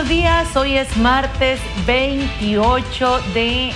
buenos días. Hoy es martes 28 de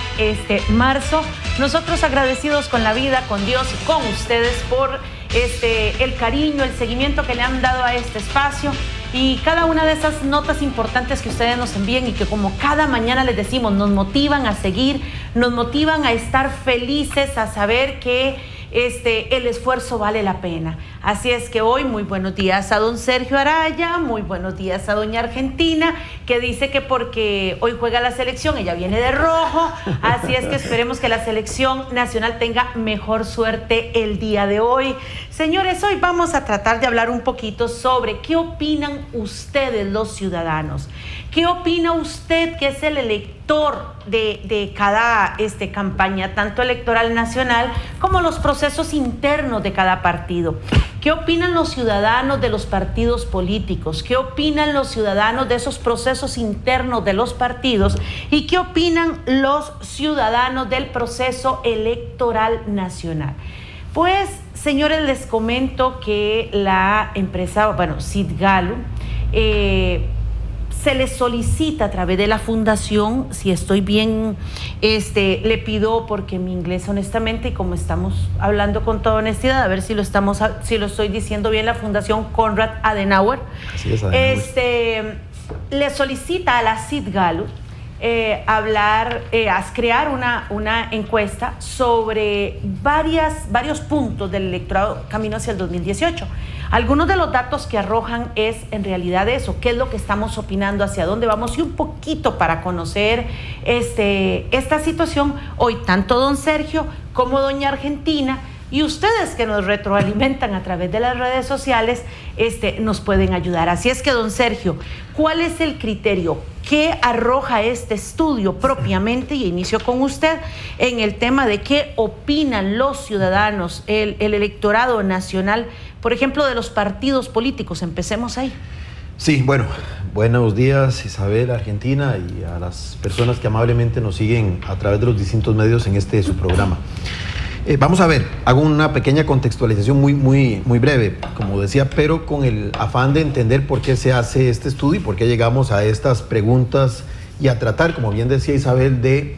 marzo. Nosotros agradecidos con la vida, con Dios y con ustedes por el cariño, el seguimiento que le han dado a este espacio y cada una de esas notas importantes que ustedes nos envían y que, como cada mañana les decimos, nos motivan a seguir, nos motivan a estar felices, a saber que el esfuerzo vale la pena. Así es que hoy, muy buenos días a don Sergio Araya, muy buenos días a doña Argentina, que dice que porque hoy juega la selección, ella viene de rojo, así es que esperemos que la selección nacional tenga mejor suerte el día de hoy. Señores, hoy vamos a tratar de hablar un poquito sobre qué opinan ustedes, los ciudadanos. ¿Qué opina usted, que es el elector de cada campaña, tanto electoral nacional como los procesos internos de cada partido? ¿Qué opinan los ciudadanos de los partidos políticos? ¿Qué opinan los ciudadanos de esos procesos internos de los partidos? ¿Y qué opinan los ciudadanos del proceso electoral nacional? Pues, señores, les comento que la empresa, Sid Gallup, se les solicita a través de la fundación, si estoy bien, le pido, porque mi inglés, honestamente, y como estamos hablando con toda honestidad, a ver si lo estoy diciendo bien, la Fundación Konrad Adenauer, Así es, Adenauer. Le solicita a la Sid Gallup crear una encuesta sobre varios puntos del electorado camino hacia el 2018. Algunos de los datos que arrojan es en realidad eso, qué es lo que estamos opinando, hacia dónde vamos, y un poquito para conocer esta situación. Hoy tanto don Sergio como doña Argentina y ustedes, que nos retroalimentan a través de las redes sociales, nos pueden ayudar. Así es que, don Sergio, ¿cuál es el criterio? ¿Qué arroja este estudio propiamente? Y inicio con usted en el tema de qué opinan los ciudadanos, el electorado nacional, por ejemplo, de los partidos políticos. Empecemos ahí. Sí, buenos días, Isabel, Argentina, y a las personas que amablemente nos siguen a través de los distintos medios en su programa. Vamos a ver, hago una pequeña contextualización muy breve, como decía, pero con el afán de entender por qué se hace este estudio y por qué llegamos a estas preguntas y a tratar, como bien decía Isabel, de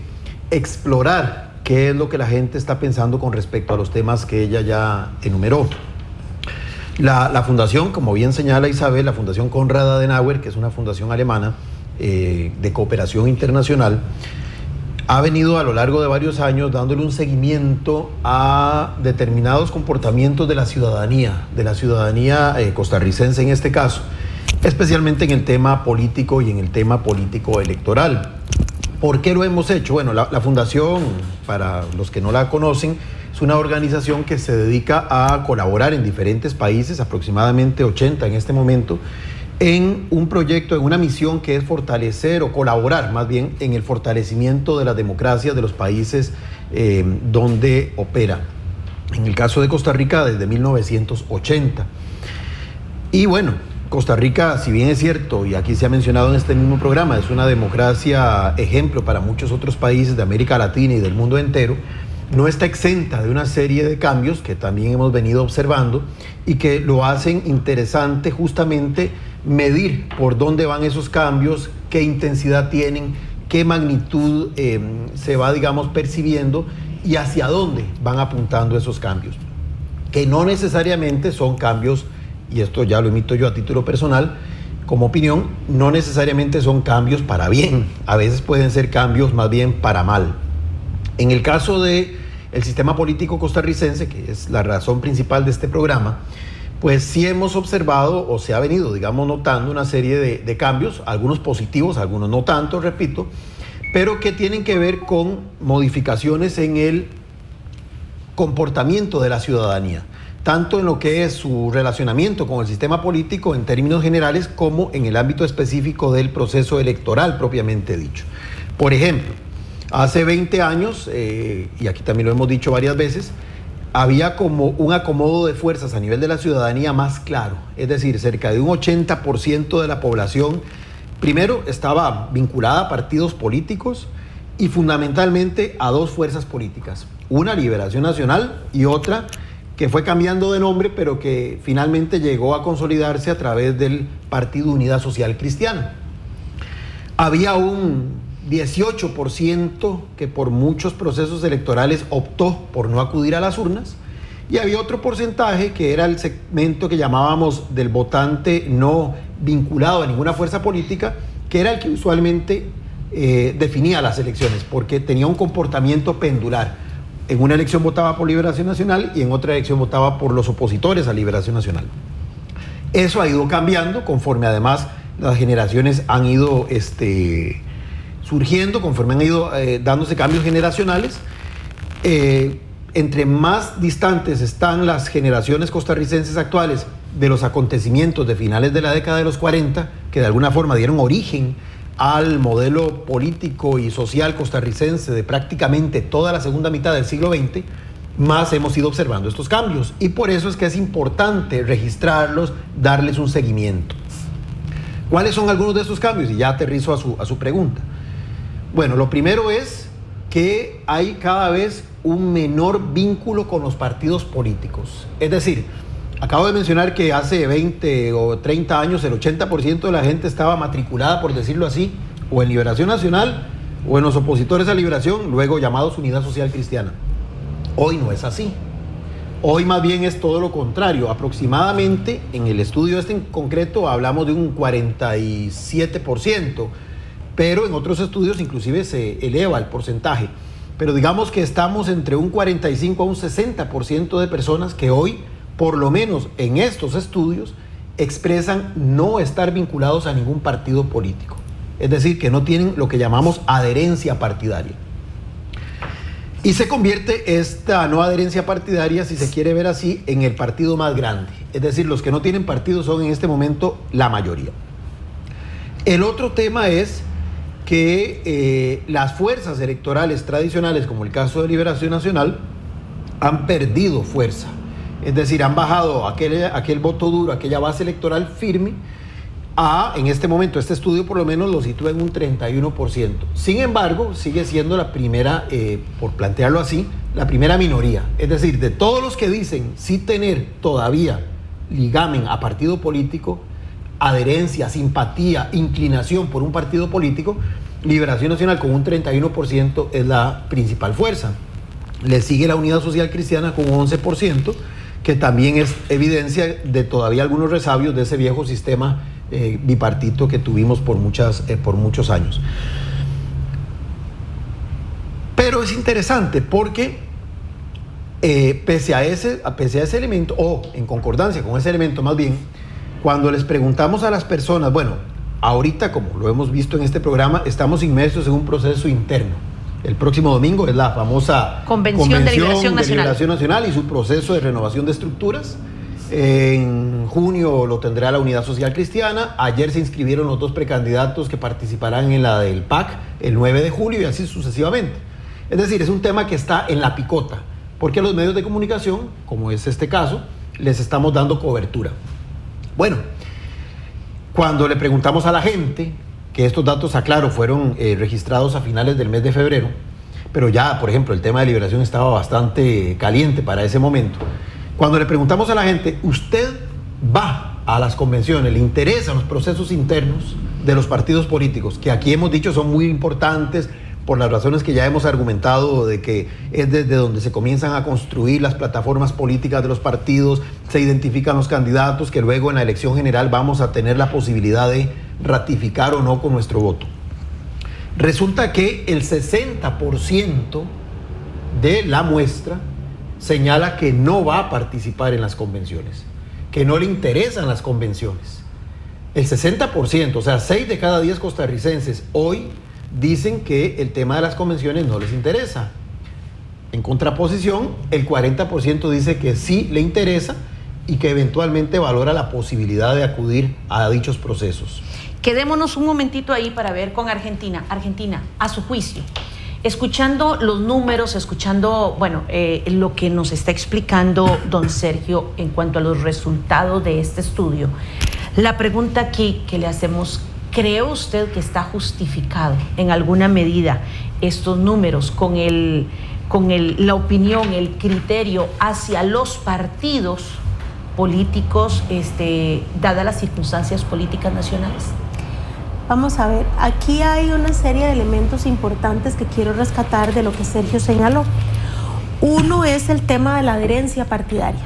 explorar qué es lo que la gente está pensando con respecto a los temas que ella ya enumeró. La fundación, como bien señala Isabel, la Fundación Konrad Adenauer, que es una fundación alemana de cooperación internacional, ha venido a lo largo de varios años dándole un seguimiento a determinados comportamientos de la ciudadanía costarricense en este caso, especialmente en el tema político y en el tema político electoral. ¿Por qué lo hemos hecho? Bueno, la Fundación, para los que no la conocen, es una organización que se dedica a colaborar en diferentes países, aproximadamente 80 en este momento, en un proyecto, en una misión que es fortalecer o colaborar más bien en el fortalecimiento de las democracias de los países donde opera. En el caso de Costa Rica, desde 1980. Y bueno, Costa Rica, si bien es cierto, y aquí se ha mencionado en este mismo programa, es una democracia ejemplo para muchos otros países de América Latina y del mundo entero, no está exenta de una serie de cambios que también hemos venido observando y que lo hacen interesante justamente medir por dónde van esos cambios, qué intensidad tienen, qué magnitud se va, percibiendo y hacia dónde van apuntando esos cambios. Que no necesariamente son cambios, y esto ya lo emito yo a título personal, como opinión, no necesariamente son cambios para bien, a veces pueden ser cambios más bien para mal. En el caso del sistema político costarricense, que es la razón principal de este programa, pues sí hemos observado o se ha venido, notando una serie de cambios, algunos positivos, algunos no tanto, repito, pero que tienen que ver con modificaciones en el comportamiento de la ciudadanía, tanto en lo que es su relacionamiento con el sistema político en términos generales como en el ámbito específico del proceso electoral propiamente dicho. Por ejemplo, hace 20 años, y aquí también lo hemos dicho varias veces, había como un acomodo de fuerzas a nivel de la ciudadanía más claro, es decir, cerca de un 80% de la población, primero, estaba vinculada a partidos políticos y fundamentalmente a dos fuerzas políticas, una Liberación Nacional y otra que fue cambiando de nombre, pero que finalmente llegó a consolidarse a través del Partido Unidad Social Cristiana. había un 18% que por muchos procesos electorales optó por no acudir a las urnas, y había otro porcentaje que era el segmento que llamábamos del votante no vinculado a ninguna fuerza política, que era el que usualmente definía las elecciones, porque tenía un comportamiento pendular. En una elección votaba por Liberación Nacional y en otra elección votaba por los opositores a Liberación Nacional. Eso ha ido cambiando conforme además las generaciones han ido surgiendo, conforme han ido dándose cambios generacionales. Entre más distantes están las generaciones costarricenses actuales de los acontecimientos de finales de la década de los 40, que de alguna forma dieron origen al modelo político y social costarricense de prácticamente toda la segunda mitad del siglo XX, más hemos ido observando estos cambios. Y por eso es que es importante registrarlos, darles un seguimiento. ¿Cuáles son algunos de estos cambios? Y ya aterrizo a su pregunta. Bueno, lo primero es que hay cada vez un menor vínculo con los partidos políticos. Es decir, acabo de mencionar que hace 20 o 30 años el 80% de la gente estaba matriculada, por decirlo así, o en Liberación Nacional o en los opositores a Liberación, luego llamados Unidad Social Cristiana. Hoy no es así. Hoy más bien es todo lo contrario. Aproximadamente, en el estudio en concreto, hablamos de un 47%, pero en otros estudios inclusive se eleva el porcentaje. Pero digamos que estamos entre un 45 a un 60% de personas que hoy, por lo menos en estos estudios, expresan no estar vinculados a ningún partido político. Es decir, que no tienen lo que llamamos adherencia partidaria. Y se convierte esta no adherencia partidaria, si se quiere ver así, en el partido más grande. Es decir, los que no tienen partido son en este momento la mayoría. El otro tema es que las fuerzas electorales tradicionales, como el caso de Liberación Nacional, han perdido fuerza. Es decir, han bajado aquel voto duro, aquella base electoral firme, en este momento, este estudio por lo menos lo sitúa en un 31%. Sin embargo, sigue siendo la primera, por plantearlo así, la primera minoría. Es decir, de todos los que dicen sí tener todavía ligamen a partido político, adherencia, simpatía, inclinación por un partido político, Liberación Nacional con un 31% es la principal fuerza. Le sigue la Unidad Social Cristiana con un 11%, que también es evidencia de todavía algunos resabios de ese viejo sistema bipartito que tuvimos por muchos años. Pero es interesante porque pese a ese elemento, o en concordancia con ese elemento más bien, cuando les preguntamos a las personas, bueno, ahorita como lo hemos visto en este programa, estamos inmersos en un proceso interno. El próximo domingo es la famosa Convención de Liberación Nacional y su proceso de renovación de estructuras. En junio lo tendrá la Unidad Social Cristiana. Ayer se inscribieron los 2 precandidatos que participarán en la del PAC el 9 de julio y así sucesivamente. Es decir, es un tema que está en la picota, porque a los medios de comunicación, como es este caso, les estamos dando cobertura. Bueno, cuando le preguntamos a la gente, que estos datos, aclaro, fueron registrados a finales del mes de febrero, pero ya, por ejemplo, el tema de Liberación estaba bastante caliente para ese momento. Cuando le preguntamos a la gente, ¿usted va a las convenciones? ¿Le interesan los procesos internos de los partidos políticos? Que aquí hemos dicho son muy importantes por las razones que ya hemos argumentado, de que es desde donde se comienzan a construir las plataformas políticas de los partidos, se identifican los candidatos que luego en la elección general vamos a tener la posibilidad de ratificar o no con nuestro voto. Resulta que el 60% de la muestra señala que no va a participar en las convenciones, que no le interesan las convenciones. El 60%, o sea, 6 de cada 10 costarricenses hoy dicen que el tema de las convenciones no les interesa. En contraposición, el 40% dice que sí le interesa y que eventualmente valora la posibilidad de acudir a dichos procesos. Quedémonos un momentito ahí para ver con Argentina. Argentina, a su juicio, escuchando los números, escuchando, lo que nos está explicando don Sergio en cuanto a los resultados de este estudio, la pregunta aquí que le hacemos: ¿cree usted que está justificado en alguna medida estos números con la opinión, el criterio hacia los partidos políticos, dadas las circunstancias políticas nacionales? Vamos a ver, aquí hay una serie de elementos importantes que quiero rescatar de lo que Sergio señaló. Uno es el tema de la adherencia partidaria,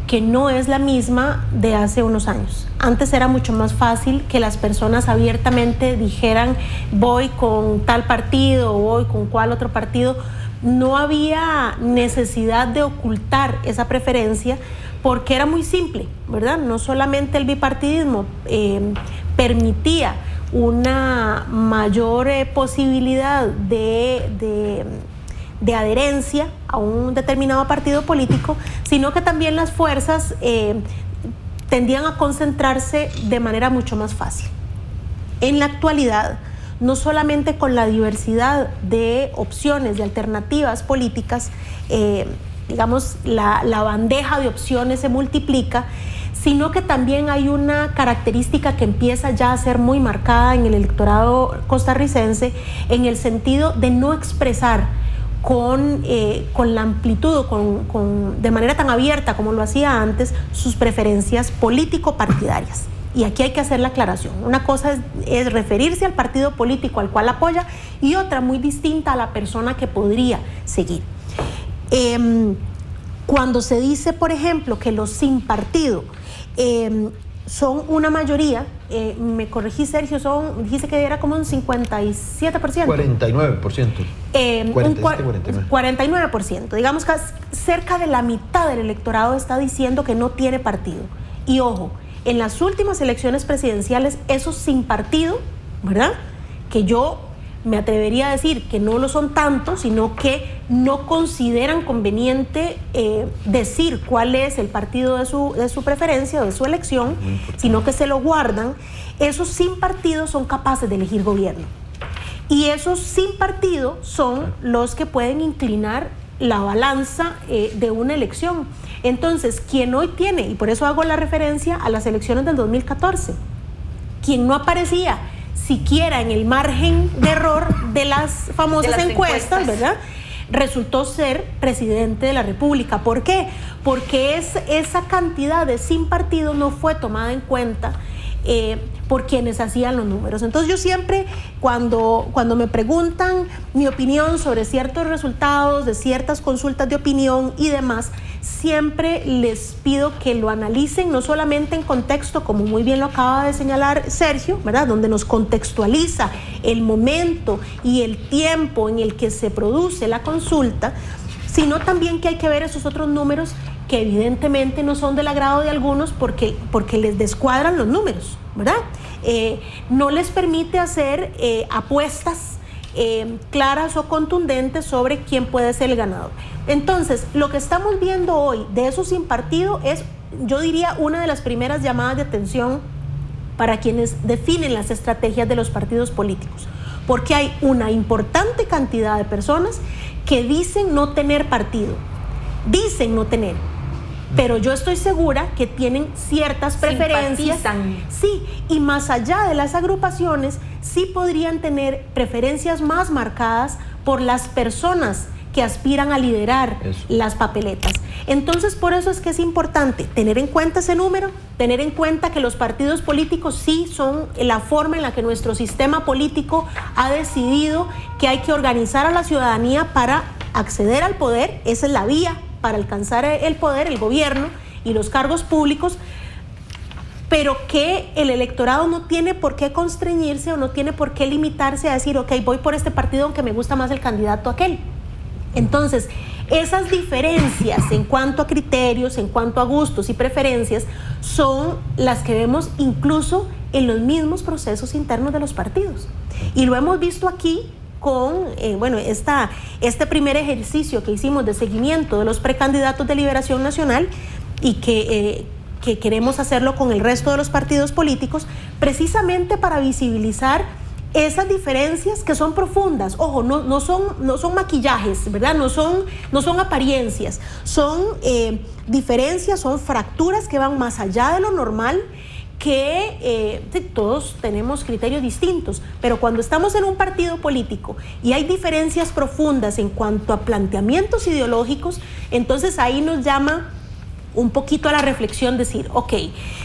que no es la misma de hace unos años. Antes era mucho más fácil que las personas abiertamente dijeran voy con tal partido o voy con cual otro partido. No había necesidad de ocultar esa preferencia porque era muy simple, ¿verdad? No solamente el bipartidismo permitía una mayor posibilidad de adherencia a un determinado partido político, sino que también las fuerzas tendían a concentrarse de manera mucho más fácil. En la actualidad, no solamente con la diversidad de opciones, de alternativas políticas, digamos, la bandeja de opciones se multiplica, sino que también hay una característica que empieza ya a ser muy marcada en el electorado costarricense, en el sentido de no expresar con la amplitud, de manera tan abierta como lo hacía antes, sus preferencias político-partidarias. Y aquí hay que hacer la aclaración. Una cosa es referirse al partido político al cual apoya y otra muy distinta a la persona que podría seguir. Cuando se dice, por ejemplo, que los sin partido son una mayoría, me corregí Sergio, dijiste que era como un 57%. 49%. 49%. Digamos que cerca de la mitad del electorado está diciendo que no tiene partido. Y ojo, en las últimas elecciones presidenciales, esos sin partido, ¿verdad?, que yo me atrevería a decir que no lo son tanto, sino que no consideran conveniente decir cuál es el partido de su preferencia o de su elección, sino que se lo guardan. Esos sin partido son capaces de elegir gobierno. Y esos sin partido son los que pueden inclinar la balanza de una elección. Entonces, quien hoy tiene, y por eso hago la referencia a las elecciones del 2014, quien no aparecía siquiera en el margen de error de las famosas encuestas, ¿verdad?, resultó ser presidente de la República. ¿Por qué? Porque esa cantidad de sin partido no fue tomada en cuenta por quienes hacían los números. Entonces yo siempre, cuando me preguntan mi opinión sobre ciertos resultados de ciertas consultas de opinión y demás, siempre les pido que lo analicen no solamente en contexto, como muy bien lo acaba de señalar Sergio, ¿verdad?, donde nos contextualiza el momento y el tiempo en el que se produce la consulta, sino también que hay que ver esos otros números que evidentemente no son del agrado de algunos porque les descuadran los números, ¿verdad? No les permite hacer apuestas claras o contundentes sobre quién puede ser el ganador. Entonces, lo que estamos viendo hoy de esos sin partido es, yo diría, una de las primeras llamadas de atención para quienes definen las estrategias de los partidos políticos, porque hay una importante cantidad de personas que dicen no tener partido, dicen no tener, pero yo estoy segura que tienen ciertas preferencias. Sí, y más allá de las agrupaciones, sí podrían tener preferencias más marcadas por las personas que aspiran a liderar las papeletas. Entonces, por eso es que es importante tener en cuenta ese número, tener en cuenta que los partidos políticos sí son la forma en la que nuestro sistema político ha decidido que hay que organizar a la ciudadanía para acceder al poder. Esa es la vía para alcanzar el poder, el gobierno y los cargos públicos, pero que el electorado no tiene por qué constreñirse o no tiene por qué limitarse a decir, ok, voy por este partido aunque me gusta más el candidato aquel. Entonces, esas diferencias en cuanto a criterios, en cuanto a gustos y preferencias, son las que vemos incluso en los mismos procesos internos de los partidos. Y lo hemos visto aquí con este primer ejercicio que hicimos de seguimiento de los precandidatos de Liberación Nacional y que queremos hacerlo con el resto de los partidos políticos, precisamente para visibilizar esas diferencias que son profundas. Ojo, no son maquillajes, ¿verdad? No son apariencias, son diferencias, son fracturas que van más allá de lo normal, que todos tenemos criterios distintos, pero cuando estamos en un partido político y hay diferencias profundas en cuanto a planteamientos ideológicos, entonces ahí nos llama un poquito a la reflexión, decir, ok,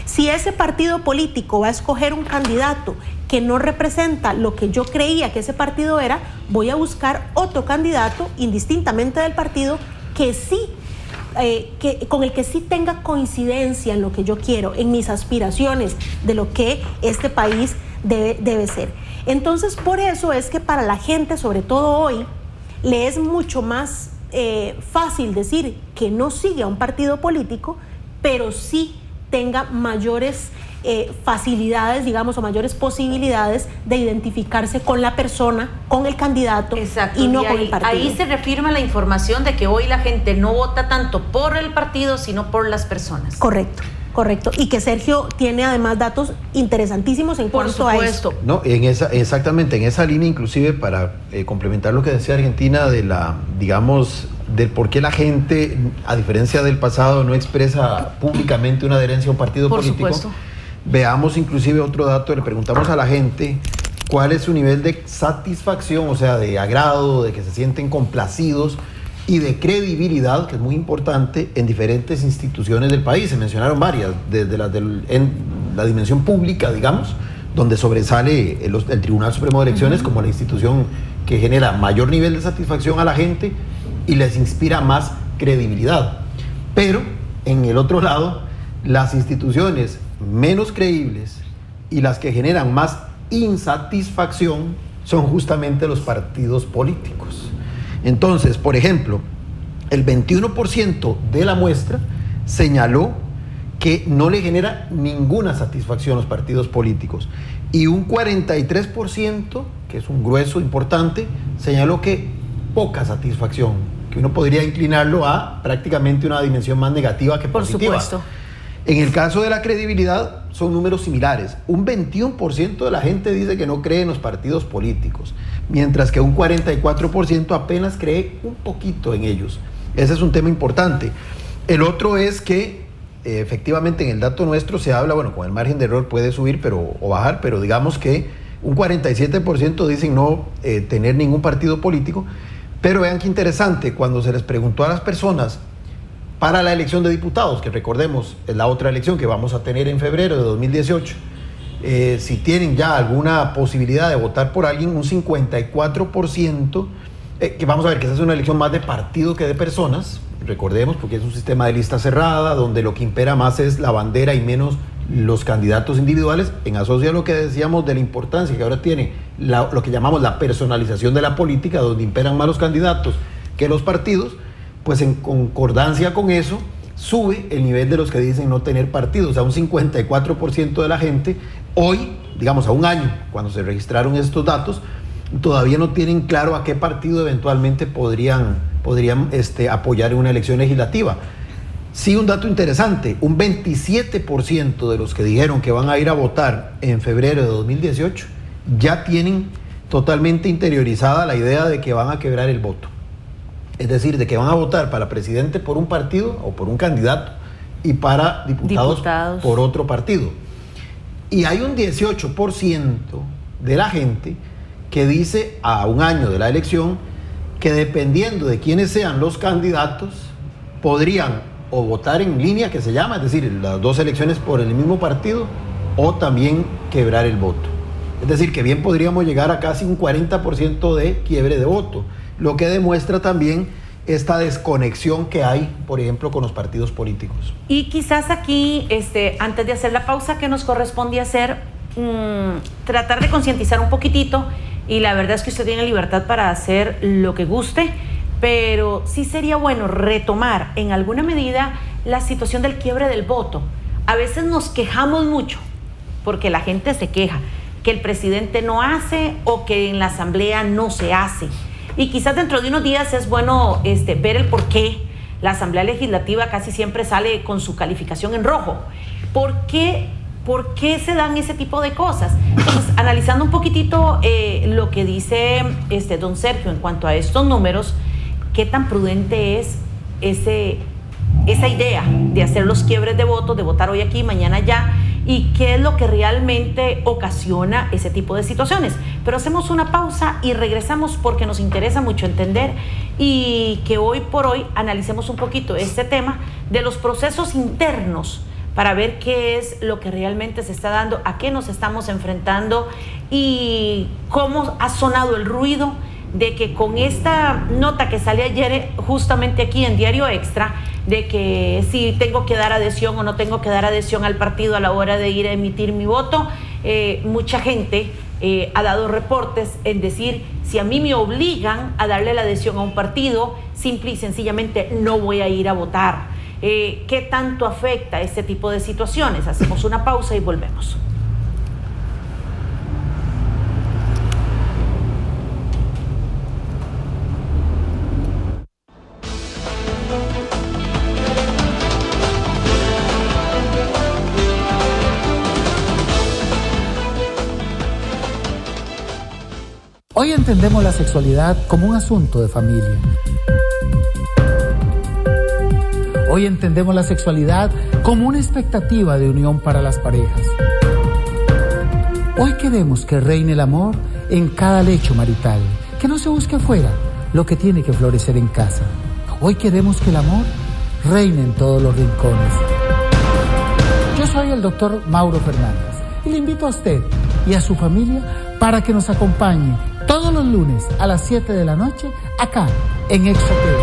si ese partido político va a escoger un candidato que no representa lo que yo creía que ese partido era, voy a buscar otro candidato, indistintamente del partido, que sí, con el que sí tenga coincidencia en lo que yo quiero, en mis aspiraciones de lo que este país debe ser. Entonces, por eso es que para la gente, sobre todo hoy, le es mucho más fácil decir que no sigue a un partido político, pero sí tenga mayores facilidades, digamos, o mayores posibilidades de identificarse con la persona, con el candidato. Exacto. Y no con el partido. Ahí se reafirma la información de que hoy la gente no vota tanto por el partido, sino por las personas. Correcto. Y que Sergio tiene además datos interesantísimos en cuanto a esto. No, exactamente, en esa línea, inclusive para complementar lo que decía Argentina de del por qué la gente, a diferencia del pasado, no expresa públicamente una adherencia a un partido político. Por supuesto. Veamos inclusive otro dato, le preguntamos a la gente cuál es su nivel de satisfacción, o sea, de agrado, de que se sienten complacidos y de credibilidad, que es muy importante, en diferentes instituciones del país. Se mencionaron varias, desde en la dimensión pública, digamos, donde sobresale el Tribunal Supremo de Elecciones como la institución que genera mayor nivel de satisfacción a la gente y les inspira más credibilidad. Pero, en el otro lado, las instituciones menos creíbles y las que generan más insatisfacción son justamente los partidos políticos. Entonces, por ejemplo, el 21% de la muestra señaló que no le genera ninguna satisfacción a los partidos políticos y un 43%, que es un grueso importante, señaló que poca satisfacción, que uno podría inclinarlo a prácticamente una dimensión más negativa que positiva. Por supuesto. En el caso de la credibilidad, son números similares. Un 21% de la gente dice que no cree en los partidos políticos, mientras que un 44% apenas cree un poquito en ellos. Ese es un tema importante. El otro es que, efectivamente, en el dato nuestro se habla, bueno, con el margen de error puede subir o bajar, pero digamos que un 47% dicen no tener ningún partido político. Pero vean qué interesante, cuando se les preguntó a las personas para la elección de diputados, que recordemos es la otra elección que vamos a tener en febrero de 2018, si tienen ya alguna posibilidad de votar por alguien, un 54%, que vamos a ver que esa es una elección más de partido que de personas, recordemos, porque es un sistema de lista cerrada, donde lo que impera más es la bandera y menos los candidatos individuales, en asocio a lo que decíamos de la importancia que ahora tiene lo que llamamos la personalización de la política, donde imperan más los candidatos que los partidos. Pues en concordancia con eso, sube el nivel de los que dicen no tener partido. O sea, un 54% de la gente, hoy, digamos a un año, cuando se registraron estos datos, todavía no tienen claro a qué partido eventualmente podrían apoyar en una elección legislativa. Sí, un dato interesante, un 27% de los que dijeron que van a ir a votar en febrero de 2018 ya tienen totalmente interiorizada la idea de que van a quebrar el voto. Es decir, de que van a votar para presidente por un partido o por un candidato y para diputados por otro partido. Y hay un 18% de la gente que dice a un año de la elección que dependiendo de quiénes sean los candidatos podrían o votar en línea, que se llama, es decir, las dos elecciones por el mismo partido, o también quebrar el voto. Es decir, que bien podríamos llegar a casi un 40% de quiebre de voto, lo que demuestra también esta desconexión que hay, por ejemplo, con los partidos políticos. Y quizás aquí, antes de hacer la pausa que nos corresponde hacer, tratar de concientizar un poquitito, y la verdad es que usted tiene libertad para hacer lo que guste, pero sí sería bueno retomar en alguna medida la situación del quiebre del voto. A veces nos quejamos mucho, porque la gente se queja, que el presidente no hace o que en la asamblea no se hace. Y quizás dentro de unos días es bueno ver el por qué la asamblea legislativa casi siempre sale con su calificación en rojo. ¿Por qué se dan ese tipo de cosas? Entonces, analizando un poquitito lo que dice don Sergio en cuanto a estos números, ¿qué tan prudente es esa idea de hacer los quiebres de votos, de votar hoy aquí, mañana allá? ¿Y qué es lo que realmente ocasiona ese tipo de situaciones? Pero hacemos una pausa y regresamos porque nos interesa mucho entender y que hoy por hoy analicemos un poquito este tema de los procesos internos para ver qué es lo que realmente se está dando, a qué nos estamos enfrentando y cómo ha sonado el ruido de que con esta nota que sale ayer justamente aquí en Diario Extra, de que si tengo que dar adhesión o no tengo que dar adhesión al partido a la hora de ir a emitir mi voto, mucha gente ha dado reportes en decir, si a mí me obligan a darle la adhesión a un partido, simple y sencillamente no voy a ir a votar. ¿Qué tanto afecta este tipo de situaciones? Hacemos una pausa y volvemos. Hoy entendemos la sexualidad como un asunto de familia. Hoy entendemos la sexualidad como una expectativa de unión para las parejas. Hoy queremos que reine el amor en cada lecho marital, que no se busque afuera lo que tiene que florecer en casa. Hoy queremos que el amor reine en todos los rincones. Yo soy el doctor Mauro Fernández y le invito a usted y a su familia para que nos acompañe todos los lunes a las 7 de la noche acá en Extra TV.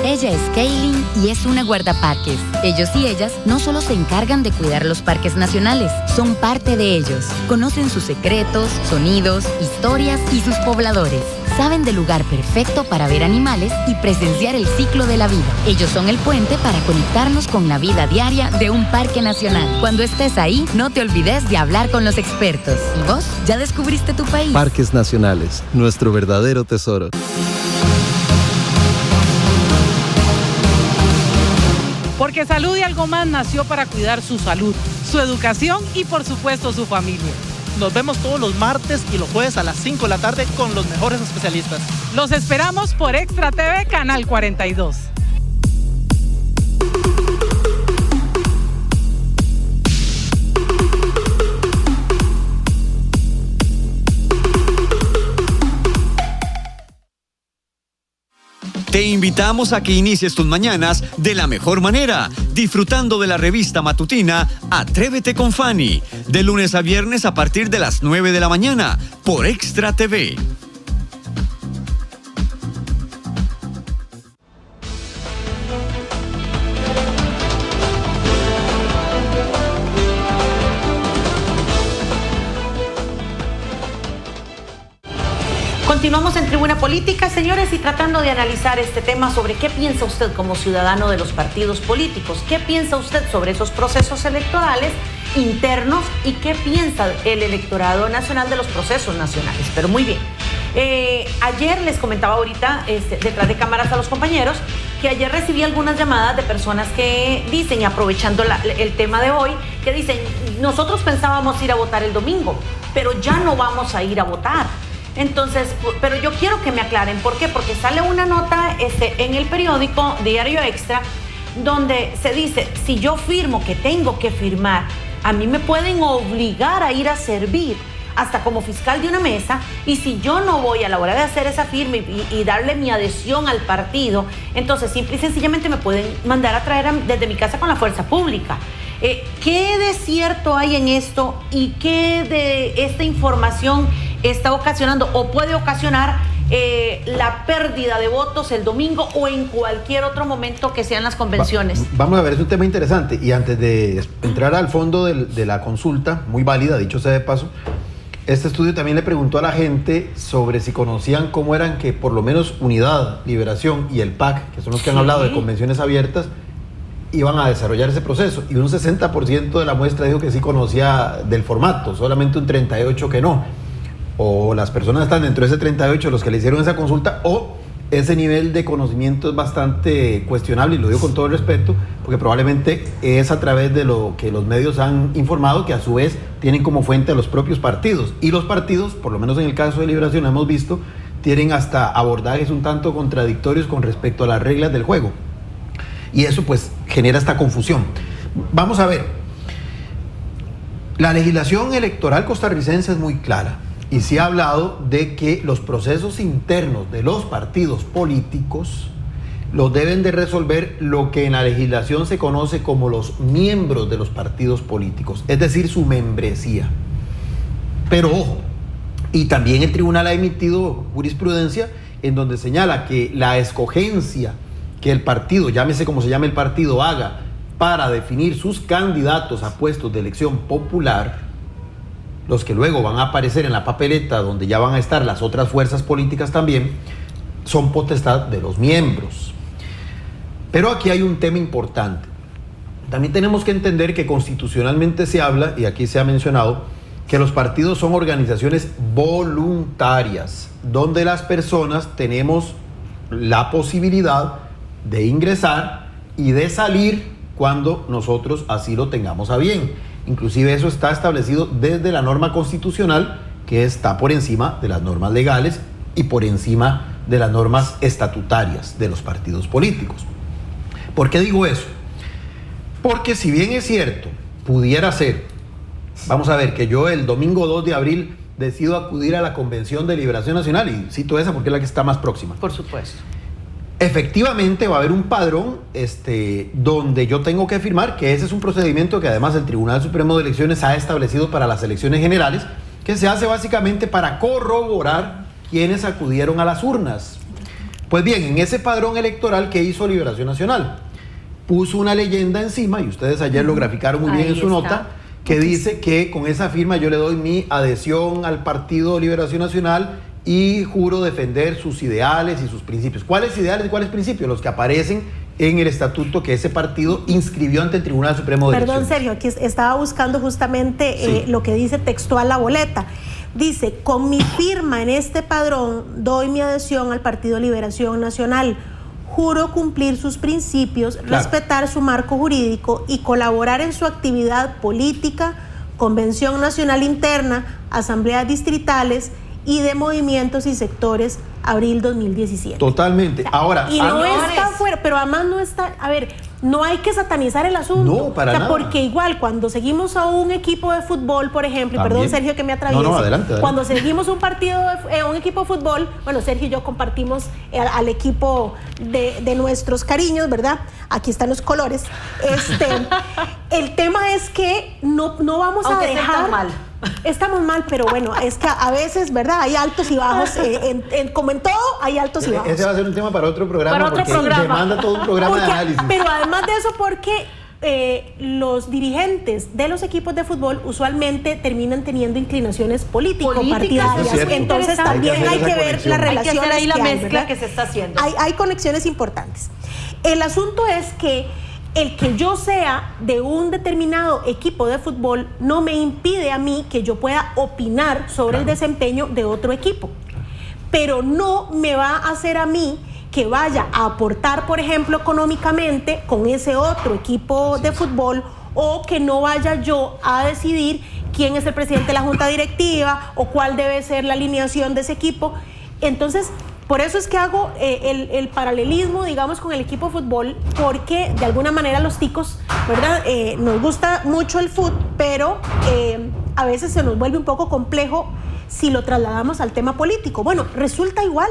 Ella es Kaylin y es una guardaparques. Ellos y ellas no solo se encargan de cuidar los parques nacionales, son parte de ellos. Conocen sus secretos, sonidos, historias y sus pobladores. Saben del lugar perfecto para ver animales y presenciar el ciclo de la vida. Ellos son el puente para conectarnos con la vida diaria de un parque nacional. Cuando estés ahí, no te olvides de hablar con los expertos. ¿Y vos? ¿Ya descubriste tu país? Parques Nacionales, nuestro verdadero tesoro. Porque Salud y Algo Más nació para cuidar su salud, su educación y por supuesto su familia. Nos vemos todos los martes y los jueves a las 5 de la tarde con los mejores especialistas. Los esperamos por Extra TV, Canal 42. Te invitamos a que inicies tus mañanas de la mejor manera, disfrutando de la revista matutina Atrévete con Fanny, de lunes a viernes a partir de las 9 de la mañana, por Extra TV. Continuamos en Tribuna Política, señores, y tratando de analizar este tema sobre qué piensa usted como ciudadano de los partidos políticos, qué piensa usted sobre esos procesos electorales internos y qué piensa el electorado nacional de los procesos nacionales. Pero muy bien. Ayer les comentaba ahorita, detrás de cámaras a los compañeros, que ayer recibí algunas llamadas de personas que dicen, y aprovechando el tema de hoy, que dicen, nosotros pensábamos ir a votar el domingo, pero ya no vamos a ir a votar. Entonces, pero yo quiero que me aclaren, ¿por qué? Porque sale una nota en el periódico Diario Extra, donde se dice, si yo firmo que tengo que firmar, a mí me pueden obligar a ir a servir hasta como fiscal de una mesa, y si yo no voy a la hora de hacer esa firma y darle mi adhesión al partido, entonces simple y sencillamente me pueden mandar a traer desde mi casa con la fuerza pública. ¿Qué de cierto hay en esto y qué de esta información está ocasionando o puede ocasionar la pérdida de votos el domingo o en cualquier otro momento que sean las convenciones? Vamos a ver, es un tema interesante, y antes de entrar al fondo de la consulta, muy válida, dicho sea de paso, este estudio también le preguntó a la gente sobre si conocían cómo eran que por lo menos Unidad, Liberación y el PAC, que son los que han hablado de convenciones abiertas, iban a desarrollar ese proceso, y un 60% de la muestra dijo que sí conocía del formato, solamente un 38% que no. O las personas están dentro de ese 38, los que le hicieron esa consulta, o ese nivel de conocimiento es bastante cuestionable, y lo digo con todo el respeto, porque probablemente es a través de lo que los medios han informado, que a su vez tienen como fuente a los propios partidos, y los partidos, por lo menos en el caso de Liberación hemos visto, tienen hasta abordajes un tanto contradictorios con respecto a las reglas del juego, y eso pues genera esta confusión. Vamos a ver, la legislación electoral costarricense es muy clara. y se ha hablado de que los procesos internos de los partidos políticos los deben de resolver lo que en la legislación se conoce como los miembros de los partidos políticos, es decir, su membresía. Pero ojo, y también el tribunal ha emitido jurisprudencia en donde señala que la escogencia que el partido, llámese como se llame el partido, haga para definir sus candidatos a puestos de elección popular, los que luego van a aparecer en la papeleta donde ya van a estar las otras fuerzas políticas también, son potestad de los miembros. Pero aquí hay un tema importante. También tenemos que entender que constitucionalmente se habla, y aquí se ha mencionado, que los partidos son organizaciones voluntarias, donde las personas tenemos la posibilidad de ingresar y de salir cuando nosotros así lo tengamos a bien. Inclusive eso está establecido desde la norma constitucional, que está por encima de las normas legales y por encima de las normas estatutarias de los partidos políticos. ¿Por qué digo eso? Porque si bien es cierto, pudiera ser, vamos a ver, que yo el domingo 2 de abril decido acudir a la Convención de Liberación Nacional, y cito esa porque es la que está más próxima. Por supuesto. Efectivamente va a haber un padrón donde yo tengo que firmar, que ese es un procedimiento que además el Tribunal Supremo de Elecciones ha establecido para las elecciones generales, que se hace básicamente para corroborar quienes acudieron a las urnas. Pues bien, en ese padrón electoral que hizo Liberación Nacional, puso una leyenda encima, y ustedes ayer lo graficaron muy bien en su nota, que dice que con esa firma yo le doy mi adhesión al Partido Liberación Nacional y juro defender sus ideales y sus principios. ¿Cuáles ideales y cuáles principios? Los que aparecen en el estatuto que ese partido inscribió ante el Tribunal Supremo de Elecciones. Perdón, Sergio, aquí estaba buscando justamente lo que dice textual la boleta. Dice, con mi firma en este padrón doy mi adhesión al Partido Liberación Nacional. Juro cumplir sus principios, respetar su marco jurídico y colaborar en su actividad política, convención nacional interna, asambleas distritales y de movimientos y sectores, abril 2017. Totalmente. Ahora, y no está fuera, pero además no está, a ver, no hay que satanizar el asunto. No, para nada. Porque igual cuando seguimos a un equipo de fútbol, por ejemplo, y perdón Sergio que me atraviese, adelante. Cuando seguimos un partido, un equipo de fútbol, bueno, Sergio y yo compartimos al equipo de nuestros cariños, ¿verdad? Aquí están los colores. El tema es que no vamos a dejar... mal. Estamos mal, pero bueno, es que a veces, ¿verdad? Hay altos y bajos, como en todo, hay altos y bajos. Ese va a ser un tema para otro programa, demanda todo un programa de análisis. Pero además de eso, porque los dirigentes de los equipos de fútbol usualmente terminan teniendo inclinaciones político-partidarias. Entonces también hay que ver las relaciones hay que hacer ahí la mezcla que se está haciendo. Hay conexiones importantes. El asunto es que el que yo sea de un determinado equipo de fútbol no me impide a mí que yo pueda opinar sobre el desempeño de otro equipo. Pero no me va a hacer a mí que vaya a aportar, por ejemplo, económicamente con ese otro equipo de fútbol, o que no vaya yo a decidir quién es el presidente de la junta directiva o cuál debe ser la alineación de ese equipo. Entonces, por eso es que hago el paralelismo, digamos, con el equipo de fútbol, porque de alguna manera los ticos, ¿verdad? Nos gusta mucho el fútbol, pero a veces se nos vuelve un poco complejo si lo trasladamos al tema político. Bueno, resulta igual.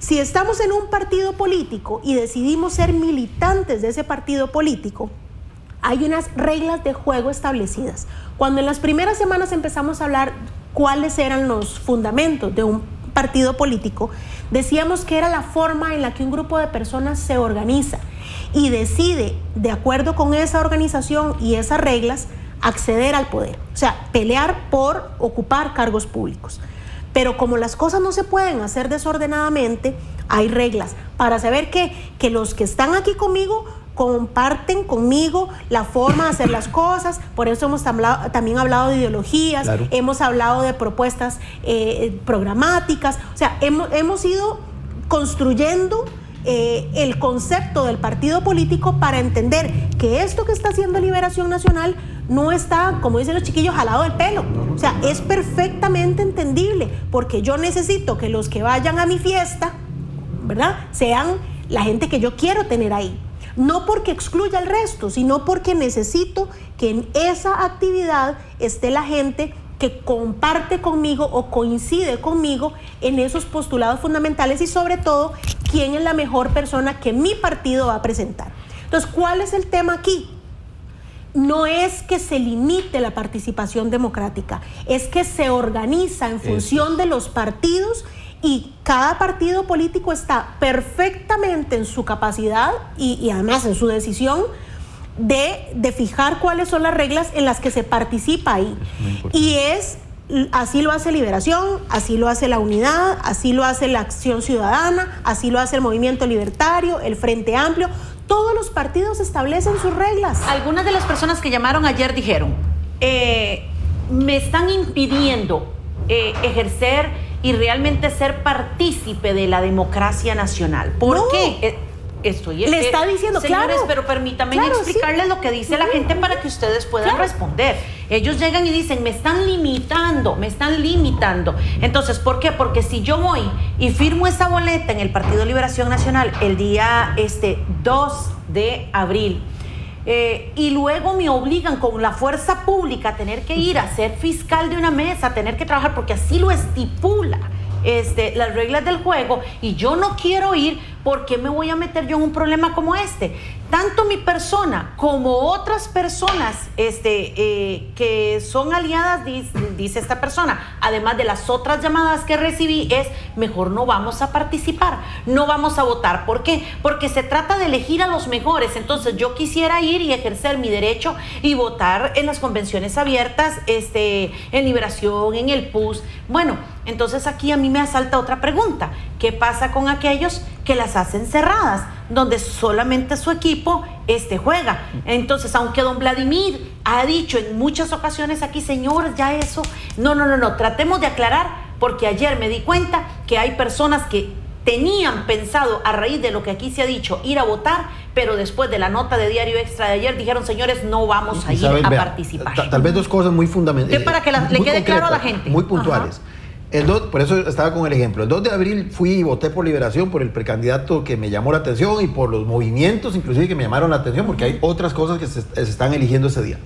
Si estamos en un partido político y decidimos ser militantes de ese partido político, hay unas reglas de juego establecidas. Cuando en las primeras semanas empezamos a hablar cuáles eran los fundamentos de un partido político, decíamos que era la forma en la que un grupo de personas se organiza y decide, de acuerdo con esa organización y esas reglas, acceder al poder, o sea, pelear por ocupar cargos públicos. Pero como las cosas no se pueden hacer desordenadamente, hay reglas para saber que los que están aquí conmigo comparten conmigo la forma de hacer las cosas. Por eso hemos también hablado de ideologías, hemos hablado de propuestas programáticas, o sea, hemos ido construyendo el concepto del partido político para entender que esto que está haciendo Liberación Nacional no está, como dicen los chiquillos, jalado del pelo. O sea, es perfectamente entendible, porque yo necesito que los que vayan a mi fiesta, ¿verdad?, sean la gente que yo quiero tener ahí. No porque excluya al resto, sino porque necesito que en esa actividad esté la gente que comparte conmigo o coincide conmigo en esos postulados fundamentales y sobre todo quién es la mejor persona que mi partido va a presentar. Entonces, ¿cuál es el tema aquí? No es que se limite la participación democrática, es que se organiza en función de los partidos y cada partido político está perfectamente en su capacidad y además en su decisión de fijar cuáles son las reglas en las que se participa ahí. Y así lo hace Liberación, así lo hace la Unidad, así lo hace la Acción Ciudadana, así lo hace el Movimiento Libertario, el Frente Amplio. Todos los partidos establecen sus reglas. Algunas de las personas que llamaron ayer dijeron, me están impidiendo ejercer y realmente ser partícipe de la democracia nacional. ¿Por qué? Le está diciendo, señores, claro, pero permítanme explicarles lo que dice la gente para que ustedes puedan responder. Ellos llegan y dicen, me están limitando. Entonces, ¿por qué? Porque si yo voy y firmo esa boleta en el Partido de Liberación Nacional el día 2 de abril, y luego me obligan con la fuerza pública a tener que ir a ser fiscal de una mesa, a tener que trabajar, porque así lo estipula las reglas del juego, y yo no quiero ir, ¿por qué me voy a meter yo en un problema como este? Tanto mi persona como otras personas que son aliadas, dice esta persona, además de las otras llamadas que recibí, es mejor no vamos a participar, no vamos a votar. ¿Por qué? Porque se trata de elegir a los mejores. Entonces yo quisiera ir y ejercer mi derecho y votar en las convenciones abiertas, en Liberación, en el PUS. Bueno, entonces aquí a mí me asalta otra pregunta. ¿Qué pasa con aquellos que las hacen cerradas, donde solamente su equipo juega? Entonces, aunque don Vladimir ha dicho en muchas ocasiones aquí, señores, ya eso, no, tratemos de aclarar, porque ayer me di cuenta que hay personas que tenían pensado, a raíz de lo que aquí se ha dicho, ir a votar, pero después de la nota de Diario Extra de ayer dijeron, señores, no vamos a ir a participar. Tal vez dos cosas muy fundamentales. Para que le quede claro a la gente. Muy puntuales. Por eso estaba con el ejemplo. El 2 de abril fui y voté por Liberación, por el precandidato que me llamó la atención y por los movimientos inclusive que me llamaron la atención, porque hay otras cosas que se están eligiendo ese día.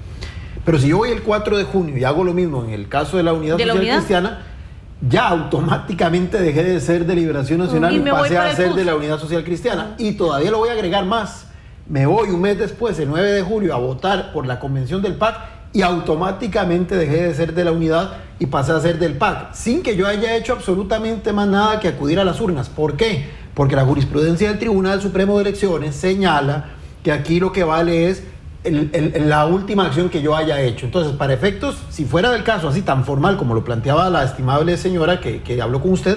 Pero si yo voy el 4 de junio y hago lo mismo en el caso de la Unidad Social Cristiana, ya automáticamente dejé de ser de Liberación Nacional y pasé a ser de la Unidad Social Cristiana. Y todavía lo voy a agregar más. Me voy un mes después, el 9 de julio, a votar por la convención del PAC y automáticamente dejé de ser de la Unidad y pasé a ser del PAC, sin que yo haya hecho absolutamente más nada que acudir a las urnas. ¿Por qué? Porque la jurisprudencia del Tribunal Supremo de Elecciones señala que aquí lo que vale es la última acción que yo haya hecho. Entonces, para efectos, si fuera del caso así tan formal como lo planteaba la estimable señora que habló con usted,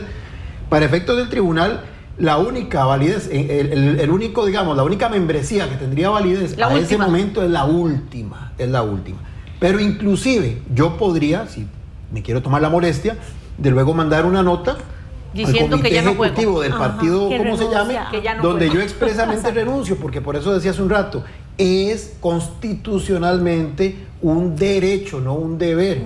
para efectos del tribunal, la única validez, el único, digamos, la única membresía que tendría validez a ese momento es la última. Pero inclusive yo podría, si me quiero tomar la molestia, de luego mandar una nota diciendo al comité ejecutivo del partido, ¿cómo se llame? Donde yo expresamente renuncio, porque por eso decía hace un rato, es constitucionalmente un derecho, no un deber.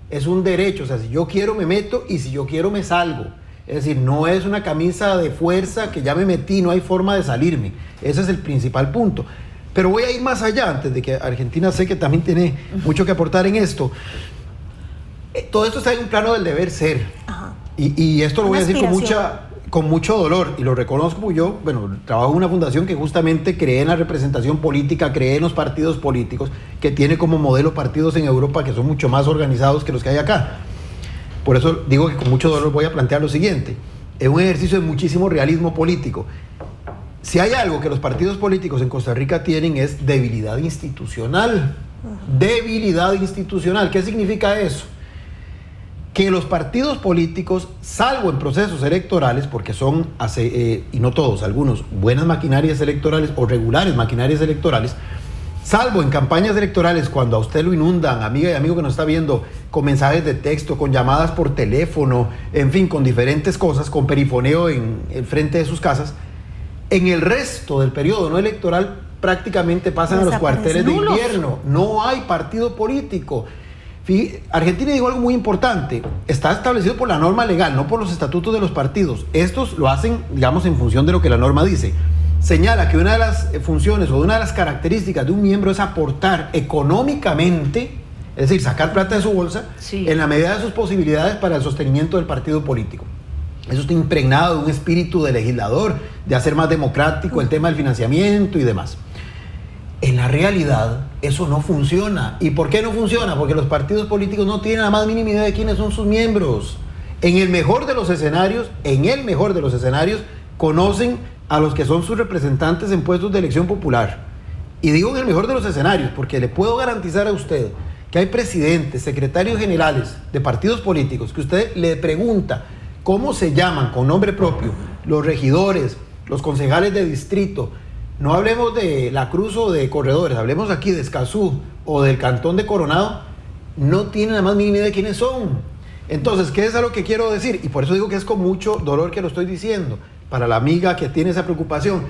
Es un derecho, o sea, si yo quiero me meto y si yo quiero me salgo. Es decir, no es una camisa de fuerza que ya me metí, no hay forma de salirme. Ese es el principal punto. Pero voy a ir más allá, antes de que Argentina sé que también tiene mucho que aportar en esto. Todo esto está en un plano del deber ser. Y esto lo voy a decir con mucho dolor, y lo reconozco. Yo, trabajo en una fundación que justamente cree en la representación política, cree en los partidos políticos, que tiene como modelo partidos en Europa que son mucho más organizados que los que hay acá. Por eso digo que con mucho dolor voy a plantear lo siguiente. Es un ejercicio de muchísimo realismo político. Si hay algo que los partidos políticos en Costa Rica tienen es debilidad institucional. Debilidad institucional. ¿Qué significa eso? Que los partidos políticos, salvo en procesos electorales, porque son, y no todos, algunos, buenas maquinarias electorales o regulares maquinarias electorales, salvo en campañas electorales, cuando a usted lo inundan, amiga y amigo que nos está viendo, con mensajes de texto, con llamadas por teléfono, en fin, con diferentes cosas, con perifoneo en el frente de sus casas, en el resto del periodo no electoral prácticamente pasan a los cuarteles de invierno. No hay partido político. Argentina dijo algo muy importante. Está establecido por la norma legal, no por los estatutos de los partidos. Estos lo hacen, digamos, en función de lo que la norma dice. Señala que una de las funciones o una de las características de un miembro es aportar económicamente Es decir, sacar plata de su bolsa Sí. en la medida de sus posibilidades para el sostenimiento del partido político. Eso está impregnado de un espíritu de legislador, de hacer más democrático el tema del financiamiento y demás. En la realidad, eso no funciona. ¿Y por qué no funciona? Porque los partidos políticos no tienen la más mínima idea de quiénes son sus miembros. En el mejor de los escenarios, conocen a los que son sus representantes en puestos de elección popular. Y digo en el mejor de los escenarios, porque le puedo garantizar a usted que hay presidentes, secretarios generales de partidos políticos que usted le pregunta cómo se llaman con nombre propio los regidores, los concejales de distrito. No hablemos de La Cruz o de Corredores, hablemos aquí de Escazú o del Cantón de Coronado, no tienen la más mínima idea de quiénes son. Entonces, ¿qué es a lo que quiero decir? Y por eso digo que es con mucho dolor que lo estoy diciendo. Para la amiga que tiene esa preocupación,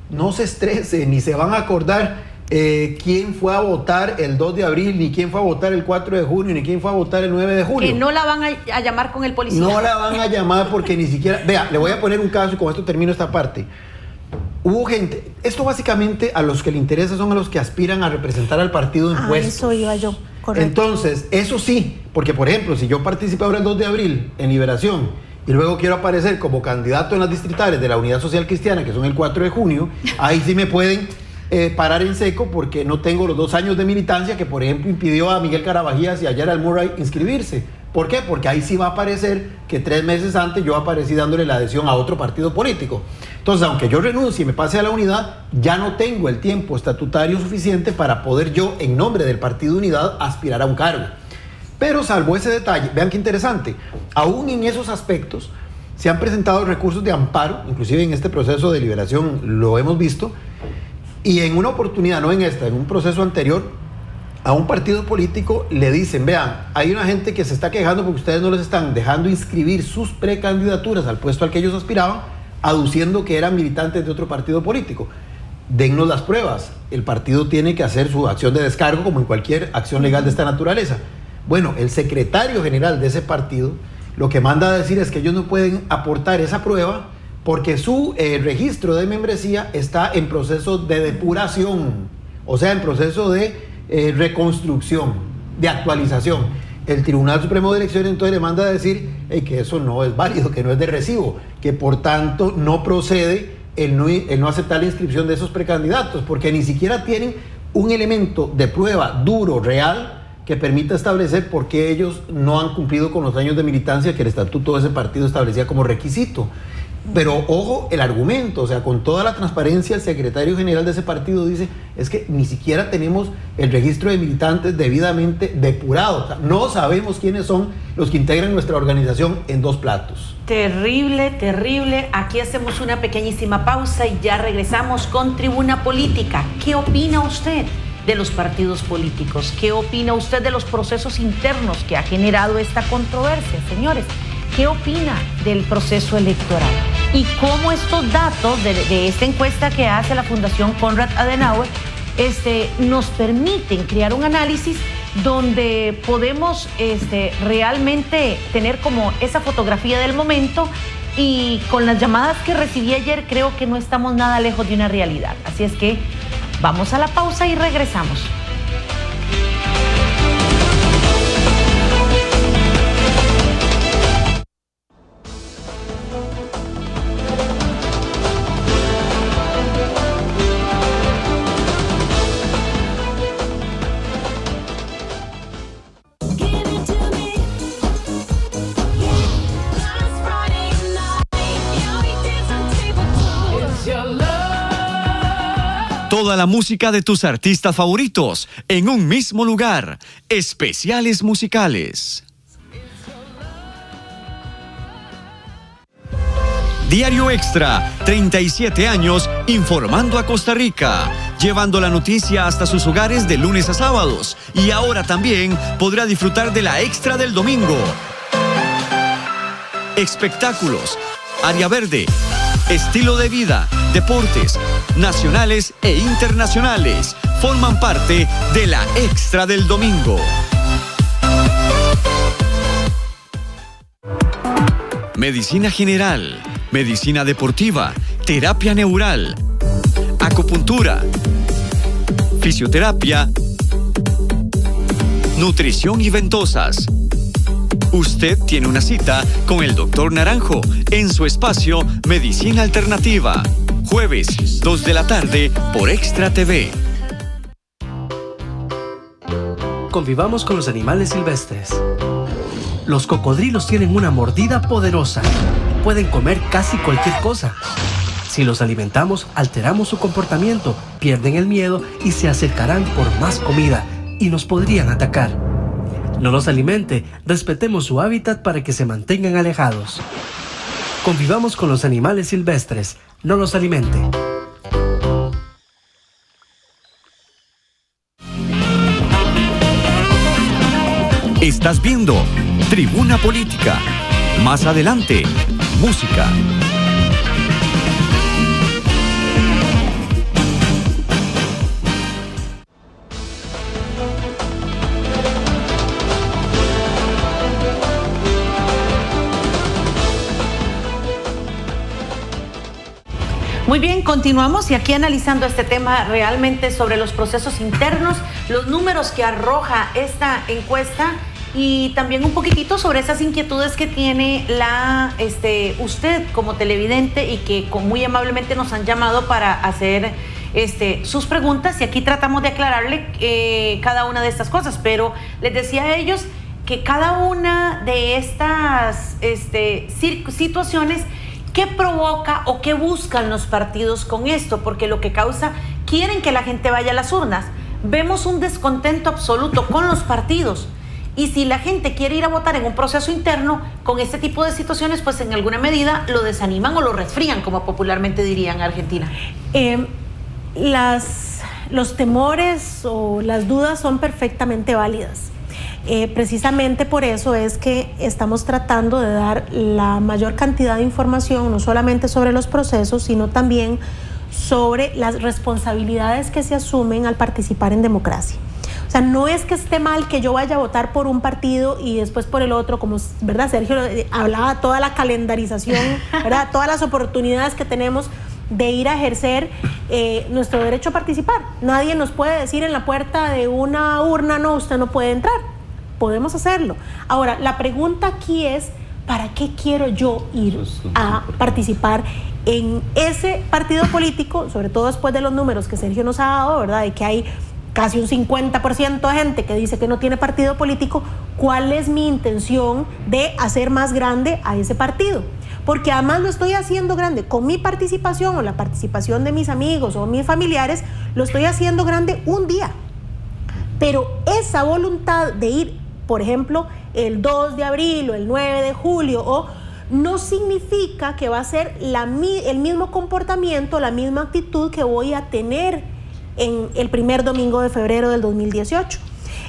no se estrese, ni se van a acordar quién fue a votar el 2 de abril, ni quién fue a votar el 4 de junio, ni quién fue a votar el 9 de julio. Que no la van a llamar con el policía. No la van a llamar porque ni siquiera... Vea, le voy a poner un caso y con esto termino esta parte. Hubo gente... Esto básicamente a los que le interesa son a los que aspiran a representar al partido en puestos. Eso iba yo, correcto. Entonces, eso sí, porque por ejemplo, si yo participé ahora el 2 de abril en Liberación y luego quiero aparecer como candidato en las distritales de la Unidad Social Cristiana, que son el 4 de junio, ahí sí me pueden parar en seco porque no tengo los 2 años de militancia que, por ejemplo, impidió a Miguel Carabajías y a Gerald Murray inscribirse. ¿Por qué? Porque ahí sí va a aparecer que 3 meses antes yo aparecí dándole la adhesión a otro partido político. Entonces, aunque yo renuncie y me pase a la unidad, ya no tengo el tiempo estatutario suficiente para poder yo, en nombre del Partido Unidad, aspirar a un cargo. Pero salvo ese detalle, vean qué interesante, aún en esos aspectos se han presentado recursos de amparo, inclusive en este proceso de liberación lo hemos visto, y en una oportunidad, no en esta, en un proceso anterior, a un partido político le dicen, vean, hay una gente que se está quejando porque ustedes no les están dejando inscribir sus precandidaturas al puesto al que ellos aspiraban, aduciendo que eran militantes de otro partido político. Dennos las pruebas. El partido tiene que hacer su acción de descargo como en cualquier acción legal de esta naturaleza. Bueno, el secretario general de ese partido lo que manda a decir es que ellos no pueden aportar esa prueba porque su registro de membresía está en proceso de depuración, o sea, en proceso de reconstrucción, de actualización. El Tribunal Supremo de Elecciones entonces le manda a decir que eso no es válido, que no es de recibo, que por tanto no procede el no aceptar la inscripción de esos precandidatos, porque ni siquiera tienen un elemento de prueba duro, real, que permita establecer por qué ellos no han cumplido con los años de militancia que el estatuto de ese partido establecía como requisito. Pero ojo el argumento, o sea, con toda la transparencia el secretario general de ese partido dice, es que ni siquiera tenemos el registro de militantes debidamente depurado, o sea, no sabemos quiénes son los que integran nuestra organización en 2 platos. Terrible, terrible. Aquí hacemos una pequeñísima pausa y ya regresamos con Tribuna Política. ¿Qué opina usted de los partidos políticos? ¿Qué opina usted de los procesos internos que ha generado esta controversia, señores? ¿Qué opina del proceso electoral? Y cómo estos datos de esta encuesta que hace la Fundación Konrad Adenauer nos permiten crear un análisis donde podemos realmente tener como esa fotografía del momento, y con las llamadas que recibí ayer creo que no estamos nada lejos de una realidad. Así es que vamos a la pausa y regresamos. Toda la música de tus artistas favoritos en un mismo lugar. Especiales musicales. Diario Extra, 37 años informando a Costa Rica, llevando la noticia hasta sus hogares de lunes a sábados. Y ahora también podrá disfrutar de la Extra del domingo. Espectáculos, área verde, estilo de vida, deportes, nacionales e internacionales, forman parte de la Extra del domingo. Medicina general, medicina deportiva, terapia neural, acupuntura, fisioterapia, nutrición y ventosas. Usted tiene una cita con el Dr. Naranjo en su espacio Medicina Alternativa. Jueves, 2 de la tarde por Extra TV. Convivamos con los animales silvestres. Los cocodrilos tienen una mordida poderosa. Pueden comer casi cualquier cosa. Si los alimentamos, alteramos su comportamiento, pierden el miedo y se acercarán por más comida y nos podrían atacar. No los alimente, respetemos su hábitat para que se mantengan alejados. Convivamos con los animales silvestres, no los alimente. Estás viendo Tribuna Política. Más adelante, música. Muy bien, continuamos y aquí analizando este tema realmente sobre los procesos internos, los números que arroja esta encuesta y también un poquitito sobre esas inquietudes que tiene usted como televidente y que muy amablemente nos han llamado para hacer sus preguntas, y aquí tratamos de aclararle cada una de estas cosas, pero les decía a ellos que cada una de estas situaciones, ¿qué provoca o qué buscan los partidos con esto? Porque lo que causa, quieren que la gente vaya a las urnas. Vemos un descontento absoluto con los partidos. Y si la gente quiere ir a votar en un proceso interno, con este tipo de situaciones, pues en alguna medida lo desaniman o lo resfrían, como popularmente dirían en Argentina. Los temores o las dudas son perfectamente válidas. Precisamente por eso es que estamos tratando de dar la mayor cantidad de información, no solamente sobre los procesos, sino también sobre las responsabilidades que se asumen al participar en democracia. O sea, no es que esté mal que yo vaya a votar por un partido y después por el otro, como, ¿verdad? Sergio hablaba toda la calendarización, ¿verdad? Todas las oportunidades que tenemos de ir a ejercer nuestro derecho a participar. Nadie nos puede decir en la puerta de una urna, no, usted no puede entrar. Podemos hacerlo. Ahora, la pregunta aquí es, ¿para qué quiero yo ir a participar en ese partido político? Sobre todo después de los números que Sergio nos ha dado, ¿verdad? De que hay casi un 50% de gente que dice que no tiene partido político. ¿Cuál es mi intención de hacer más grande a ese partido? Porque además lo estoy haciendo grande con mi participación o la participación de mis amigos o mis familiares, lo estoy haciendo grande un día. Pero esa voluntad de ir, por ejemplo, el 2 de abril o el 9 de julio, no significa que va a ser el mismo comportamiento, la misma actitud que voy a tener en el primer domingo de febrero del 2018.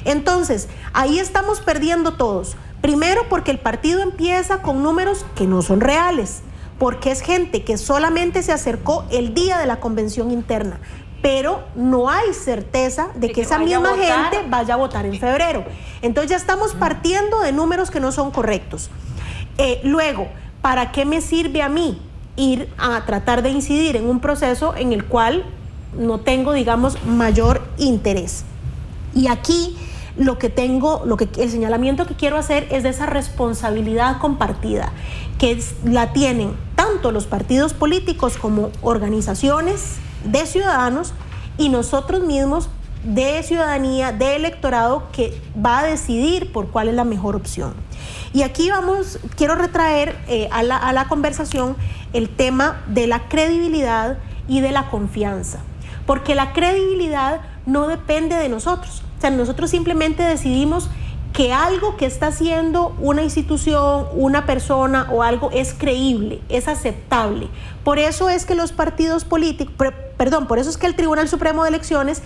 Entonces, ahí estamos perdiendo todos. Primero, porque el partido empieza con números que no son reales, porque es gente que solamente se acercó el día de la convención interna, pero no hay certeza de que esa misma gente vaya a votar en febrero. Entonces ya estamos partiendo de números que no son correctos. Luego, ¿para qué me sirve a mí ir a tratar de incidir en un proceso en el cual no tengo, digamos, mayor interés? Y aquí el señalamiento que quiero hacer es de esa responsabilidad compartida, que la tienen tanto los partidos políticos como organizaciones de ciudadanos y nosotros mismos de ciudadanía, de electorado, que va a decidir por cuál es la mejor opción. Y aquí quiero retraer a la conversación el tema de la credibilidad y de la confianza, porque la credibilidad no depende de nosotros. O sea, nosotros simplemente decidimos que algo que está haciendo una institución, una persona o algo es creíble, es aceptable. Por eso es que los partidos políticos, por eso es que el Tribunal Supremo de Elecciones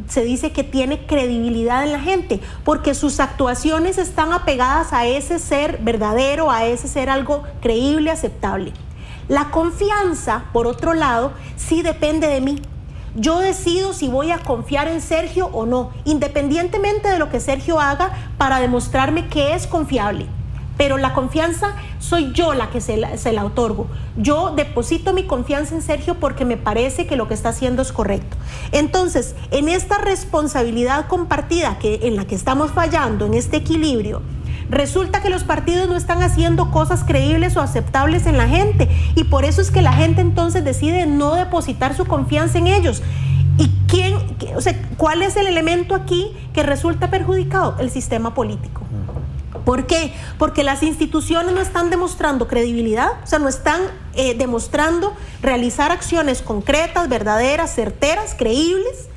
se dice que tiene credibilidad en la gente, porque sus actuaciones están apegadas a ese ser verdadero, a ese ser algo creíble, aceptable. La confianza, por otro lado, sí depende de mí. Yo decido si voy a confiar en Sergio o no, independientemente de lo que Sergio haga para demostrarme que es confiable. pero la confianza soy yo la que se la otorgo. Yo deposito mi confianza en Sergio porque me parece que lo que está haciendo es correcto. Entonces, en esta responsabilidad compartida en la que estamos fallando, en este equilibrio, resulta que los partidos no están haciendo cosas creíbles o aceptables en la gente, y por eso es que la gente entonces decide no depositar su confianza en ellos. ¿Y cuál es el elemento aquí que resulta perjudicado? El sistema político. ¿Por qué? Porque las instituciones no están demostrando credibilidad, o sea, no están demostrando realizar acciones concretas, verdaderas, certeras, creíbles,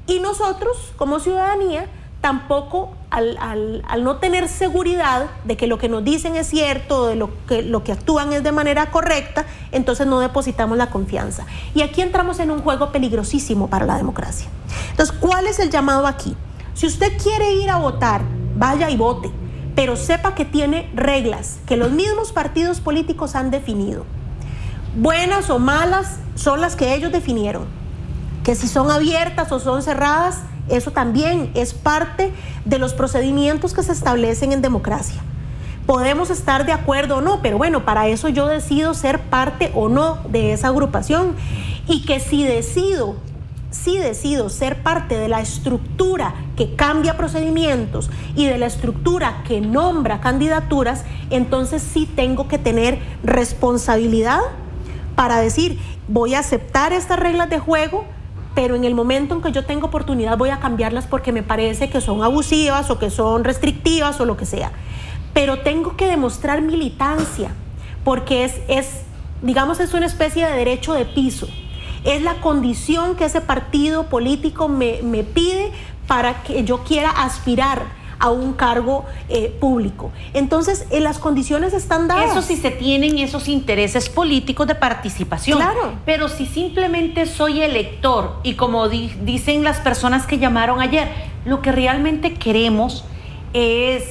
y nosotros, como ciudadanía, tampoco, al no tener seguridad de que lo que nos dicen es cierto, de lo que actúan es de manera correcta, entonces no depositamos la confianza. Y aquí entramos en un juego peligrosísimo para la democracia. Entonces, ¿cuál es el llamado aquí? Si usted quiere ir a votar, vaya y vote, pero sepa que tiene reglas que los mismos partidos políticos han definido. Buenas o malas son las que ellos definieron. Que si son abiertas o son cerradas, eso también es parte de los procedimientos que se establecen en democracia. Podemos estar de acuerdo o no, pero bueno, para eso yo decido ser parte o no de esa agrupación. Y que si decido ser parte de la estructura que cambia procedimientos y de la estructura que nombra candidaturas, entonces sí tengo que tener responsabilidad para decir, voy a aceptar estas reglas de juego, pero en el momento en que yo tengo oportunidad voy a cambiarlas porque me parece que son abusivas o que son restrictivas o lo que sea. Pero tengo que demostrar militancia, porque es una especie de derecho de piso. Es la condición que ese partido político me pide para que yo quiera aspirar a un cargo público. Entonces, las condiciones están dadas. Eso sí se tienen esos intereses políticos de participación. Claro. Pero si simplemente soy elector y como dicen las personas que llamaron ayer, lo que realmente queremos es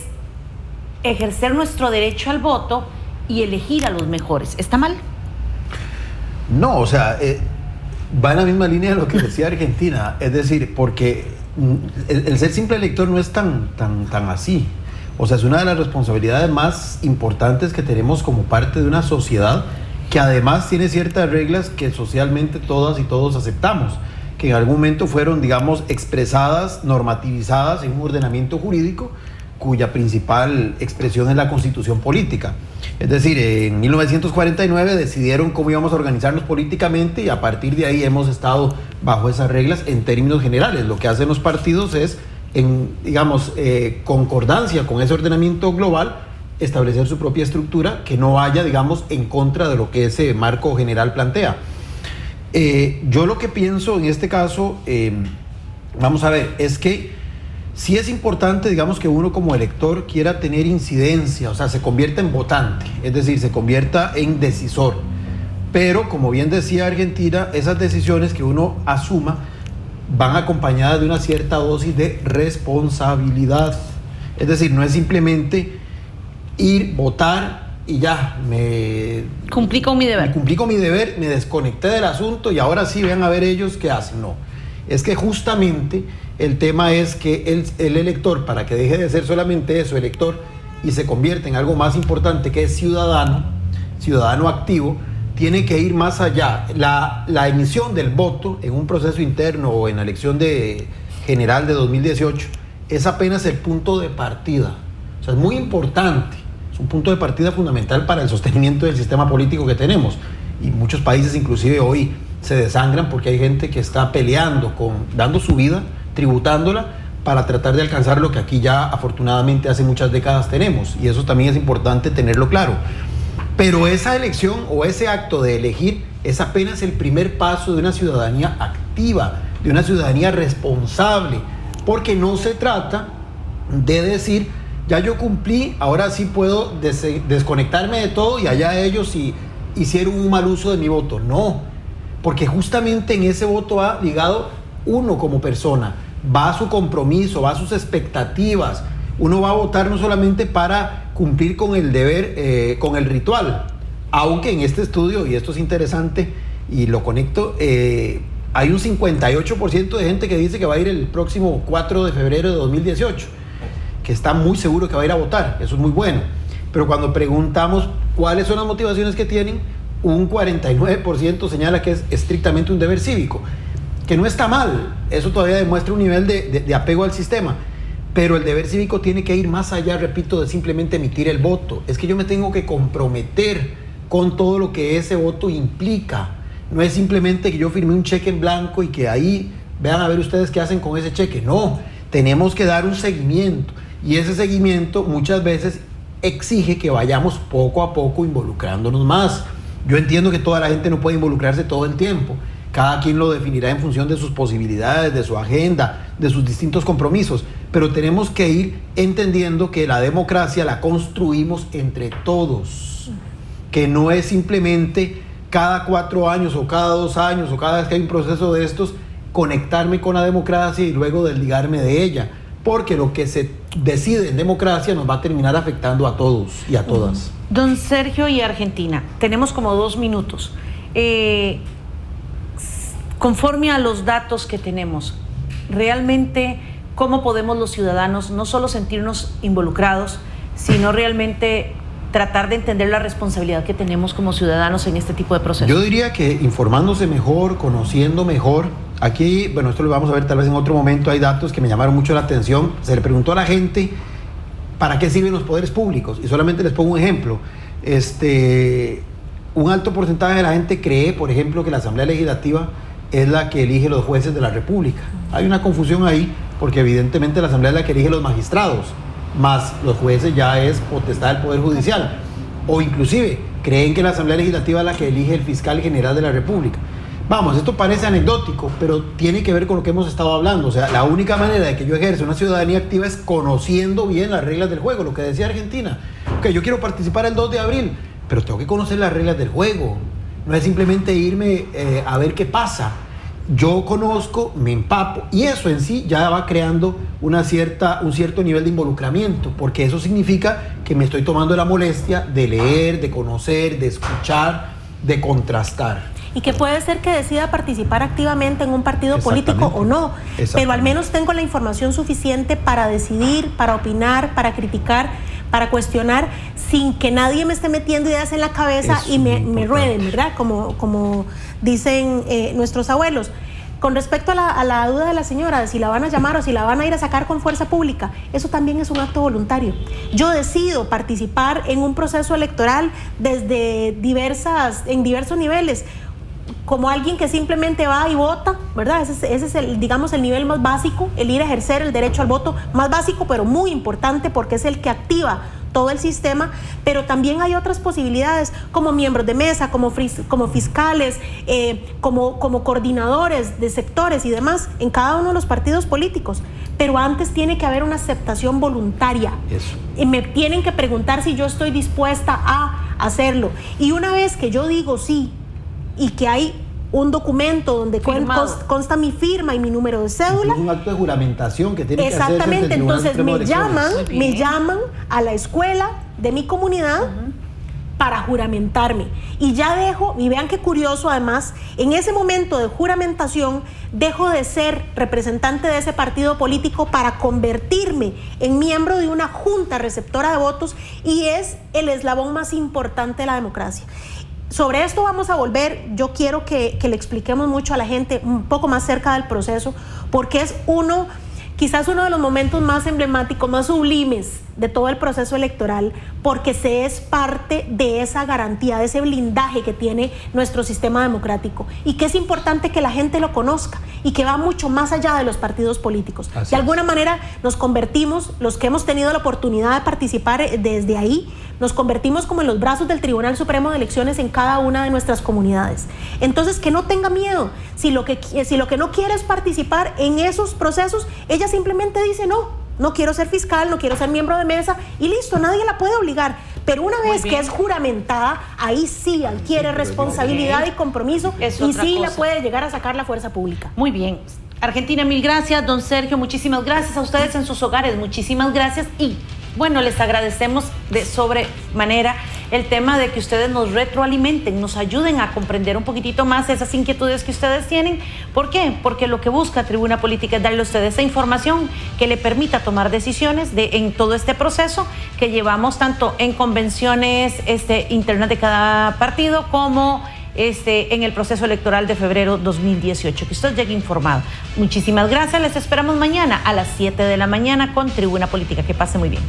ejercer nuestro derecho al voto y elegir a los mejores. ¿Está mal? No, o sea, va en la misma línea de lo que decía Argentina. Es decir, porque el ser simple elector no es tan así. O sea, es una de las responsabilidades más importantes que tenemos como parte de una sociedad que además tiene ciertas reglas que socialmente todas y todos aceptamos, que en algún momento fueron, digamos, expresadas, normativizadas en un ordenamiento jurídico cuya principal expresión es la Constitución política. Es decir, en 1949 decidieron cómo íbamos a organizarnos políticamente y a partir de ahí hemos estado bajo esas reglas en términos generales. Lo que hacen los partidos es, en concordancia con ese ordenamiento global, establecer su propia estructura que no vaya, digamos, en contra de lo que ese marco general plantea. Yo lo que pienso en este caso, vamos a ver, es que sí es importante, digamos, que uno como elector quiera tener incidencia, o sea, se convierta en votante, es decir, se convierta en decisor. Pero, como bien decía Argentina, esas decisiones que uno asuma van acompañadas de una cierta dosis de responsabilidad. Es decir, no es simplemente ir, votar y ya, cumplí con mi deber. Cumplí con mi deber, me desconecté del asunto y ahora sí vean a ver ellos qué hacen. No, es que justamente el tema es que el elector, para que deje de ser solamente eso, elector, y se convierta en algo más importante que es ciudadano activo, tiene que ir más allá. La emisión del voto en un proceso interno o en la elección general de 2018 es apenas el punto de partida. O sea, es muy importante, es un punto de partida fundamental para el sostenimiento del sistema político que tenemos. Y muchos países inclusive hoy se desangran porque hay gente que está peleando, dando su vida, tributándola para tratar de alcanzar lo que aquí ya afortunadamente hace muchas décadas tenemos, y eso también es importante tenerlo claro. Pero esa elección o ese acto de elegir es apenas el primer paso de una ciudadanía activa, de una ciudadanía responsable, porque no se trata de decir, ya yo cumplí, ahora sí puedo desconectarme de todo y allá ellos si hicieron un mal uso de mi voto. No, porque justamente en ese voto va ligado uno como persona, va a su compromiso, va a sus expectativas. Uno va a votar no solamente para cumplir con el deber, con el ritual, aunque en este estudio, y esto es interesante y lo conecto, hay un 58% de gente que dice que va a ir el próximo 4 de febrero de 2018, que está muy seguro que va a ir a votar. Eso es muy bueno. pero cuando preguntamos cuáles son las motivaciones que tienen, un 49% señala que es estrictamente un deber cívico, que no está mal, eso todavía demuestra un nivel de apego al sistema, pero el deber cívico tiene que ir más allá, repito, de simplemente emitir el voto. Es que yo me tengo que comprometer con todo lo que ese voto implica. No es simplemente que yo firme un cheque en blanco y que ahí vean a ver ustedes qué hacen con ese cheque. No, tenemos que dar un seguimiento, y ese seguimiento muchas veces exige que vayamos poco a poco involucrándonos más. Yo entiendo que toda la gente no puede involucrarse todo el tiempo. Cada quien lo definirá en función de sus posibilidades, de su agenda, de sus distintos compromisos. Pero tenemos que ir entendiendo que la democracia la construimos entre todos. Que no es simplemente cada 4 años o cada 2 años o cada vez que hay un proceso de estos, conectarme con la democracia y luego desligarme de ella. Porque lo que se decide en democracia nos va a terminar afectando a todos y a todas. Don Sergio y Argentina, tenemos como 2 minutos. Conforme a los datos que tenemos, realmente, ¿cómo podemos los ciudadanos no solo sentirnos involucrados, sino realmente tratar de entender la responsabilidad que tenemos como ciudadanos en este tipo de procesos? Yo diría que informándose mejor, conociendo mejor. Aquí, bueno, esto lo vamos a ver tal vez en otro momento, hay datos que me llamaron mucho la atención. Se le preguntó a la gente para qué sirven los poderes públicos, y solamente les pongo un ejemplo. Un alto porcentaje de la gente cree, por ejemplo, que la Asamblea Legislativa es la que elige los jueces de la República. Hay una confusión ahí, porque evidentemente la Asamblea es la que elige los magistrados, más los jueces ya es potestad del Poder Judicial. O inclusive creen que la Asamblea Legislativa es la que elige el fiscal general de la República. Vamos, esto parece anecdótico, pero tiene que ver con lo que hemos estado hablando. O sea, la única manera de que yo ejerza una ciudadanía activa es conociendo bien las reglas del juego, lo que decía Argentina. Ok, yo quiero participar el 2 de abril, pero tengo que conocer las reglas del juego. No es simplemente irme a ver qué pasa. Yo conozco, me empapo, y eso en sí ya va creando un cierto nivel de involucramiento, porque eso significa que me estoy tomando la molestia de leer, de conocer, de escuchar, de contrastar. Y que puede ser que decida participar activamente en un partido político o no, pero al menos tengo la información suficiente para decidir, para opinar, para criticar, para cuestionar, sin que nadie me esté metiendo ideas en la cabeza y me rueden, ¿verdad? Como dicen nuestros abuelos. Con respecto a la duda de la señora, de si la van a llamar o si la van a ir a sacar con fuerza pública, eso también es un acto voluntario. Yo decido participar en un proceso electoral desde en diversos niveles, como alguien que simplemente va y vota, ¿verdad? Ese es el nivel más básico, el ir a ejercer el derecho al voto, más básico pero muy importante, porque es el que activa todo el sistema. Pero también hay otras posibilidades, como miembros de mesa, como fiscales, como coordinadores de sectores y demás en cada uno de los partidos políticos. Pero antes tiene que haber una aceptación voluntaria. Eso. Y me tienen que preguntar si yo estoy dispuesta a hacerlo. Y una vez que yo digo sí, y que hay un documento donde consta mi firma y mi número de cédula. Es un acto de juramentación que tiene que hacerse. Exactamente, entonces me llaman a la escuela de mi comunidad para juramentarme. Y ya dejo, y vean qué curioso además, en ese momento de juramentación dejo de ser representante de ese partido político para convertirme en miembro de una junta receptora de votos, y es el eslabón más importante de la democracia. Sobre esto vamos a volver. Yo quiero que le expliquemos mucho a la gente un poco más cerca del proceso, porque es quizás uno de los momentos más emblemáticos, más sublimes de todo el proceso electoral, porque se es parte de esa garantía, de ese blindaje que tiene nuestro sistema democrático, y que es importante que la gente lo conozca, y que va mucho más allá de los partidos políticos. De alguna manera nos convertimos, los que hemos tenido la oportunidad de participar desde ahí, nos convertimos como en los brazos del Tribunal Supremo de Elecciones en cada una de nuestras comunidades. Entonces, que no tenga miedo. Si lo que no quiere es participar en esos procesos, ella simplemente dice no quiero ser fiscal, no quiero ser miembro de mesa, y listo, nadie la puede obligar. Pero una vez que es juramentada, ahí sí adquiere responsabilidad y compromiso, y sí la puede llegar a sacar la fuerza pública. Muy bien. Argentina, mil gracias. Don Sergio, muchísimas gracias. A ustedes en sus hogares, muchísimas gracias. Y bueno, les agradecemos de sobremanera el tema de que ustedes nos retroalimenten, nos ayuden a comprender un poquitito más esas inquietudes que ustedes tienen. ¿Por qué? Porque lo que busca Tribuna Política es darle a ustedes esa información que le permita tomar decisiones en todo este proceso que llevamos tanto en convenciones internas de cada partido como en el proceso electoral de febrero 2018, que usted llegue informado. Muchísimas gracias, les esperamos mañana a las 7 de la mañana con Tribuna Política. Que pase muy bien.